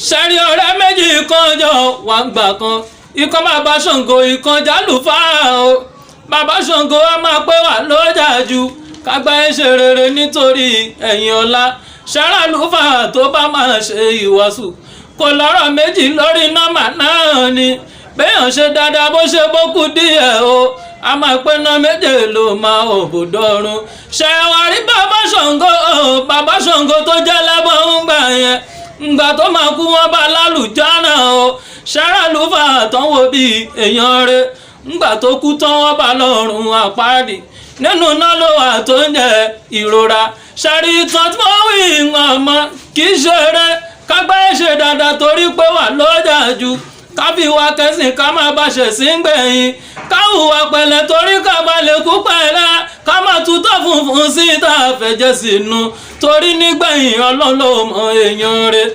sẹ́rí ọ̀rẹ́ méjì kan jọ wà ń gbà kan ikán bàbá Ṣàngó ikán jálùfáà o bàbá Ṣàngó a máa pé wà lọ́jà ju kágbá ẹ̀ṣẹ̀ rere nítorí ẹ̀yìn ọ̀la ṣàràlùfáà tó bá máa ṣe ìwàásù kò lọ́rọ̀ méjì lórí nọ́mà náà ni béèyàn ṣe dáadáa bó ṣe bókú díẹ̀ o a máa pé ná méje ló máa òbòdọ́rùn ṣẹ̀wárí bàbá Ṣàngó tó jẹ́ lẹ́bọ̀ ń gbà yẹn ngbà tó máa kú wọn bá lálùjáná o ṣàràlùfáà tán wo bí èèyàn rẹ̀ ngbà tó kú tán wọn bá lọ́rùn àpáàdì nínú náà ló wà tó ń jẹ ìrora ṣàrí ìtàn tí wọ́n wí ọmọ kì í ṣeré kágbá ẹ̀ṣẹ̀ dáadáa torí pé wà lọ́jà ju káfí wa kẹsìn ká má bá ṣe sí ń gbẹ̀yìn káhùwà pẹ̀lẹ́ torí ká bá lè kú pẹ̀lẹ́ ká má tutọ́ funfun síta fẹ̀jẹ̀ sínú torí nígbẹ̀yìn Ọlọ́run ló mọ èèyàn rẹ̀.